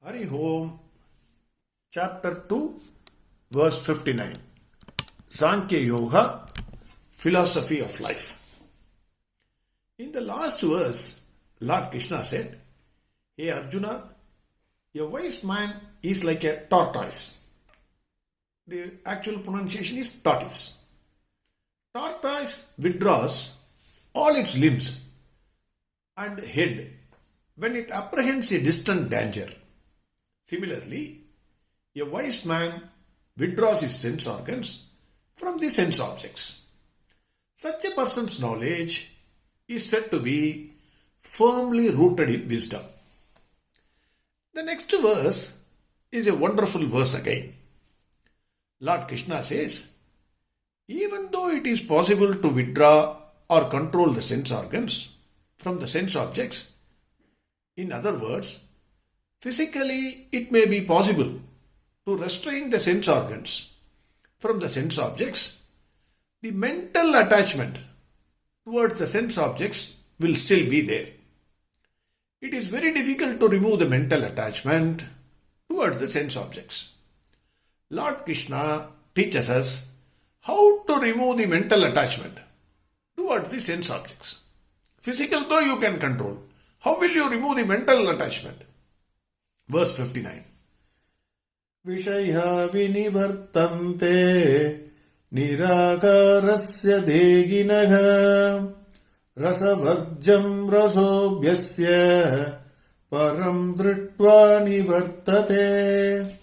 Hari Om, Chapter 2, Verse 59. Sankhya Yoga, Philosophy of Life. In the last verse, Lord Krishna said, Hey Arjuna, a wise man is like a tortoise. The actual pronunciation is tortoise. Tortoise withdraws all its limbs and head when it apprehends a distant danger. Similarly, a wise man withdraws his sense organs from the sense objects. Such a person's knowledge is said to be firmly rooted in wisdom. The next verse is a wonderful verse again. Lord Krishna says, even though it is possible to withdraw or control the sense organs from the sense objects, in other words, physically it may be possible to restrain the sense organs from the sense objects, the mental attachment towards the sense objects will still be there. It is very difficult to remove the mental attachment towards the sense objects. Lord Krishna teaches us how to remove the mental attachment towards the sense objects. Physical though you can control, how will you remove the mental attachment? Verse 59. Vishaya vinivartante nirakarasya deginaha rasavarjam rasobhyasya param dritva nivartate.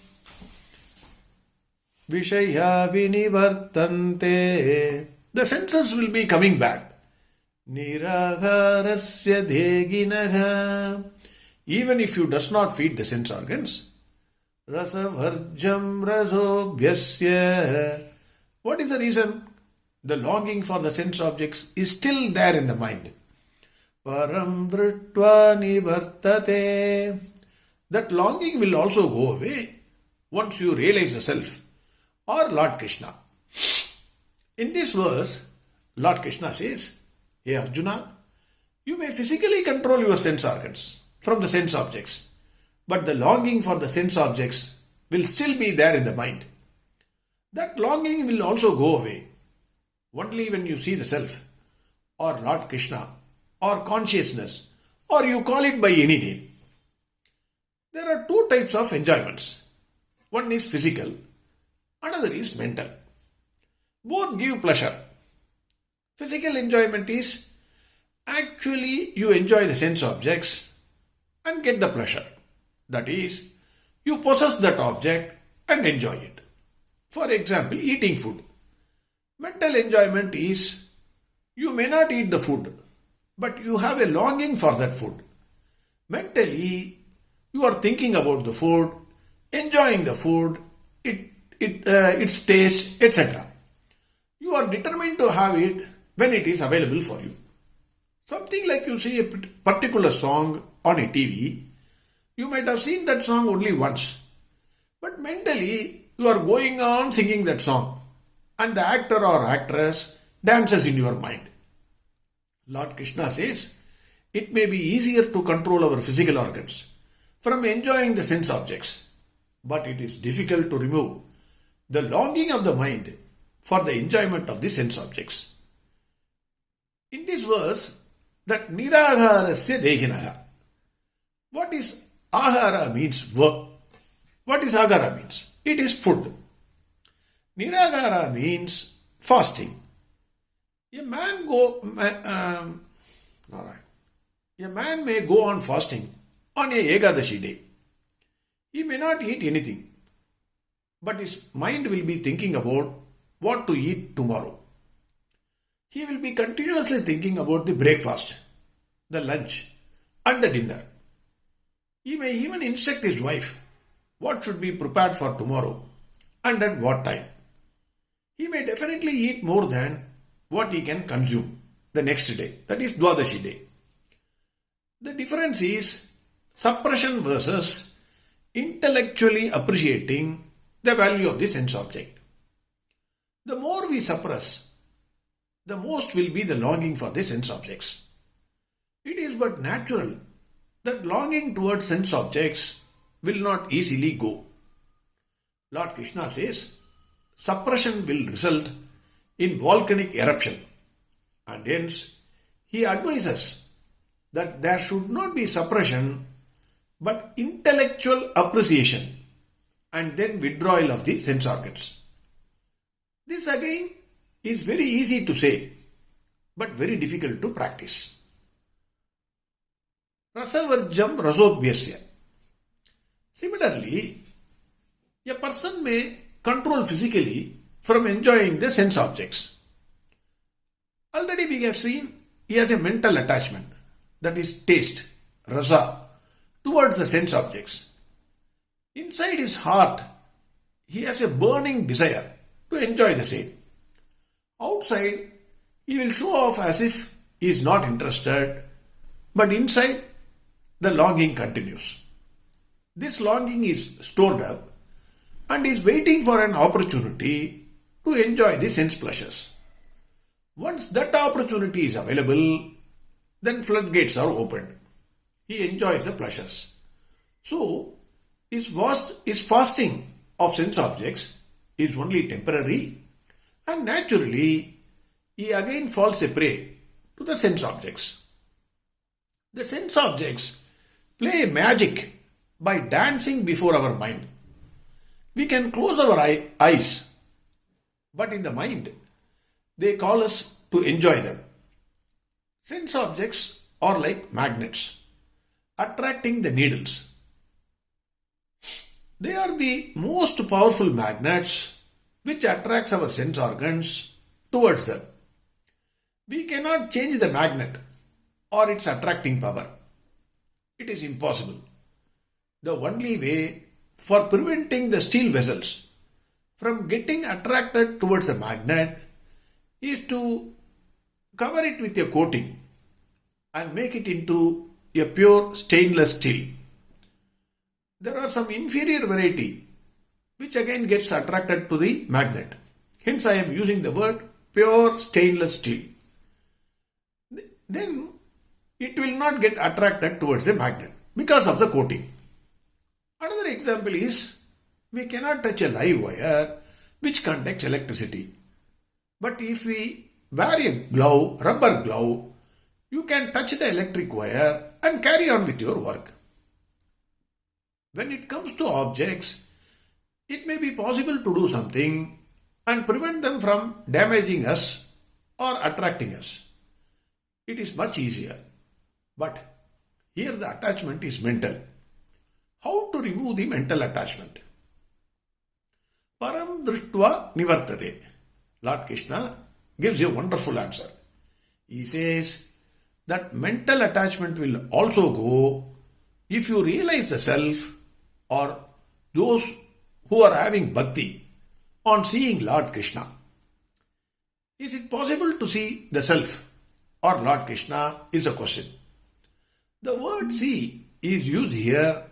Vishaya vinivartante. The senses will be coming back. Nirakarasya deginaha. Even if you does not feed the sense organs. Rasavarjam rasobhyasya. What is the reason? The longing for the sense objects is still there in the mind. Param dritva nivartate. That longing will also go away once you realize the self or Lord Krishna. In this verse, Lord Krishna says, Hey Arjuna, you may physically control your sense organs from the sense objects, but the longing for the sense objects will still be there in the mind. That longing will also go away only when you see the self or Lord Krishna or consciousness, or you call it by any name. There are two types of enjoyments. One is physical, another is mental. Both give pleasure. Physical enjoyment is actually you enjoy the sense objects and get the pleasure. That is, you possess that object and enjoy it. For example, eating food. Mental enjoyment is you may not eat the food, but you have a longing for that food. Mentally, you are thinking about the food, enjoying the food, its taste, etc. You are determined to have it when it is available for you. Something like you see a particular song on a TV, you might have seen that song only once, but mentally you are going on singing that song and the actor or actress dances in your mind. Lord Krishna says, it may be easier to control our physical organs from enjoying the sense objects, but it is difficult to remove the longing of the mind for the enjoyment of the sense objects. In this verse, that niragarasya deginaha. What is ahara means work. What is agara means? It is food. Niragara means fasting. A man may go on fasting on a Ekadashi day. He may not eat anything, but his mind will be thinking about what to eat tomorrow. He will be continuously thinking about the breakfast, the lunch and the dinner. He may even instruct his wife what should be prepared for tomorrow and at what time. He may definitely eat more than what he can consume the next day, that is Dwadashi day. The difference is suppression versus intellectually appreciating the value of the sense object. The more we suppress, the most will be the longing for the sense objects. It is but natural that longing towards sense objects will not easily go. Lord Krishna says, suppression will result in volcanic eruption, and hence he advises that there should not be suppression but intellectual appreciation and then withdrawal of the sense organs. This again is very easy to say but very difficult to practice. Rasavarjam rasobhyasya. Similarly, a person may control physically from enjoying the sense objects. Already we have seen he has a mental attachment, that is taste, rasa, towards the sense objects. Inside his heart, he has a burning desire to enjoy the same. Outside, he will show off as if he is not interested, but inside, the longing continues. This longing is stored up and is waiting for an opportunity to enjoy the sense pleasures. Once that opportunity is available, then floodgates are opened. He enjoys the pleasures. So, his fasting of sense objects is only temporary, and naturally, he again falls a prey to the sense objects. The sense objects play magic by dancing before our mind. We can close our eyes, but in the mind, they call us to enjoy them. Sense objects are like magnets, attracting the needles. They are the most powerful magnets which attracts our sense organs towards them. We cannot change the magnet or its attracting power. It is impossible. The only way for preventing the steel vessels from getting attracted towards the magnet is to cover it with a coating and make it into a pure stainless steel. There are some inferior variety which again gets attracted to the magnet. Hence I am using the word pure stainless steel. Then it will not get attracted towards the magnet because of the coating. Another example is we cannot touch a live wire which conducts electricity. But if we wear a glove, rubber glove, you can touch the electric wire and carry on with your work. When it comes to objects, it may be possible to do something and prevent them from damaging us or attracting us. It is much easier. But here the attachment is mental. How to remove the mental attachment? Param drishtva nivartate. Lord Krishna gives a wonderful answer. He says that mental attachment will also go if you realize the self or those who are having bhakti on seeing Lord Krishna. Is it possible to see the self or Lord Krishna is a question. The word see is used here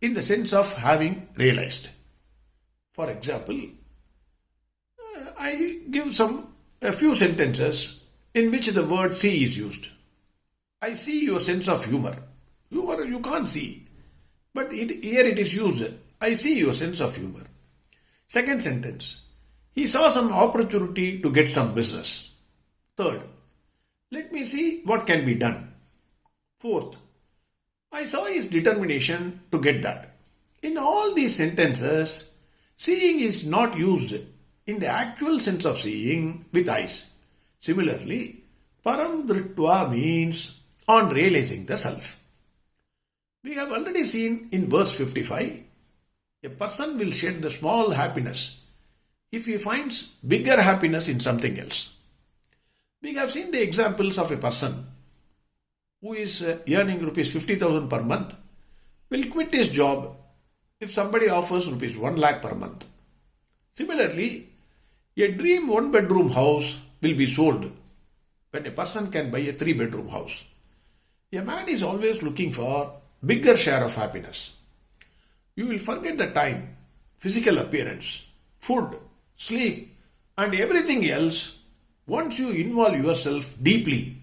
in the sense of having realized. For example, I give a few sentences in which the word see is used. I see your sense of humor. Humor you can't see, but here it is used. I see your sense of humor. Second sentence, he saw some opportunity to get some business. Third, let me see what can be done. Fourth, I saw his determination to get that. In all these sentences, seeing is not used in the actual sense of seeing with eyes. Similarly, param dritva means on realizing the self. We have already seen in verse 55, a person will shed the small happiness if he finds bigger happiness in something else. We have seen the examples of a person who is earning rupees 50,000 per month will quit his job if somebody offers rupees 1 lakh per month. Similarly, a dream 1-bedroom house will be sold when a person can buy a 3-bedroom house. A man is always looking for bigger share of happiness. You will forget the time, physical appearance, food, sleep and everything else once you involve yourself deeply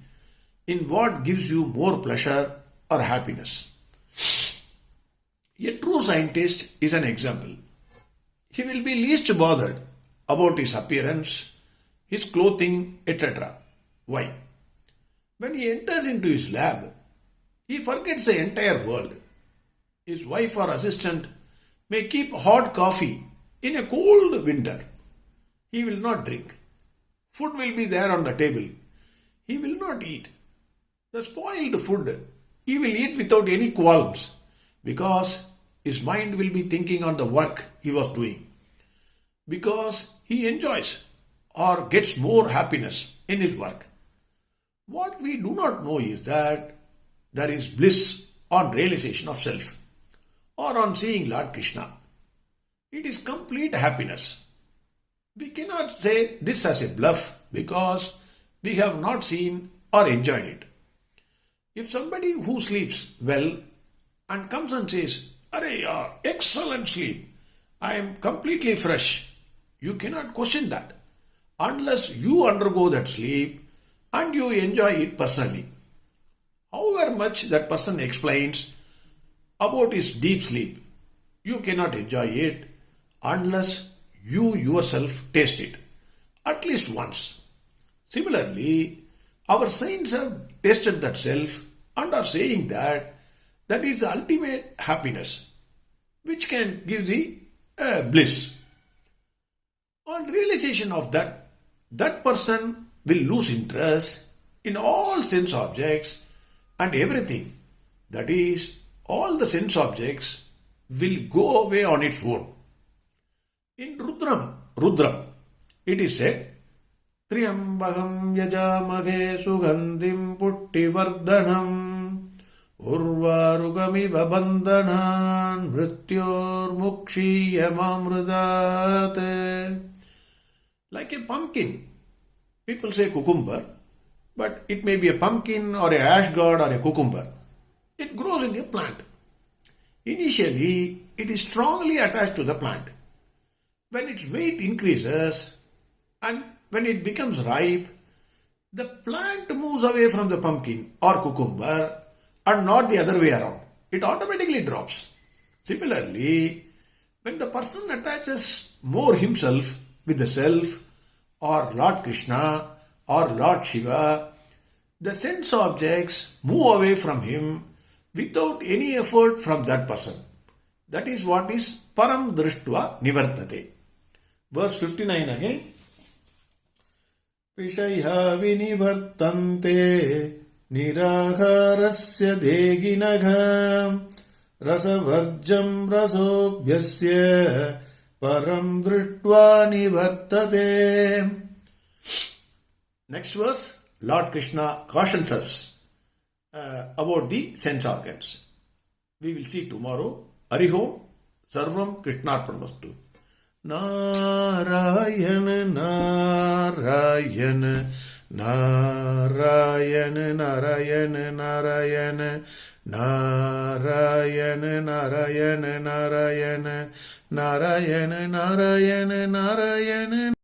in what gives you more pleasure or happiness. A true scientist is an example. He will be least bothered about his appearance, his clothing, etc. Why? When he enters into his lab, he forgets the entire world. His wife or assistant may keep hot coffee in a cold winter. He will not drink. Food will be there on the table. He will not eat. The spoiled food he will eat without any qualms because his mind will be thinking on the work he was doing. Because he enjoys or gets more happiness in his work. What we do not know is that there is bliss on realization of self or on seeing Lord Krishna. It is complete happiness. We cannot say this as a bluff because we have not seen or enjoyed it. If somebody who sleeps well and comes and says, "Arey yaar, excellent sleep, I am completely fresh," you cannot question that unless you undergo that sleep and you enjoy it personally. However much that person explains about his deep sleep, you cannot enjoy it unless you yourself taste it at least once. Similarly, our saints have tasted that self and are saying that that is the ultimate happiness, which can give the bliss. On realization of that, that person will lose interest in all sense objects and everything. That is, all the sense objects will go away on its own. In Rudram, it is said, Triyambagam yajamaghe sugandhim puttivardhanam urvarugami babandhanan mrityor mukshiyamamrudat. Like a pumpkin. People say cucumber, but it may be a pumpkin or a ash gourd or a cucumber. It grows in a plant. Initially, it is strongly attached to the plant. When its weight increases and when it becomes ripe, the plant moves away from the pumpkin or cucumber and not the other way around. It automatically drops. Similarly, when the person attaches more himself with the self or Lord Krishna or Lord Shiva, the sense objects move away from him without any effort from that person. That is what is param drishtva nivartate. Verse 59 again. Vishaya vinivartante niragharasya deginagha rasavarjam rasobhyasya param drishtva nivartate. Next verse, Lord Krishna cautions us about the sense organs. We will see tomorrow. Harihom Sarvam Krishnarpanamastu. Narayana Narayana Narayana Narayana Narayana Narayana Narayana Narayana Narayana Narayana Narayana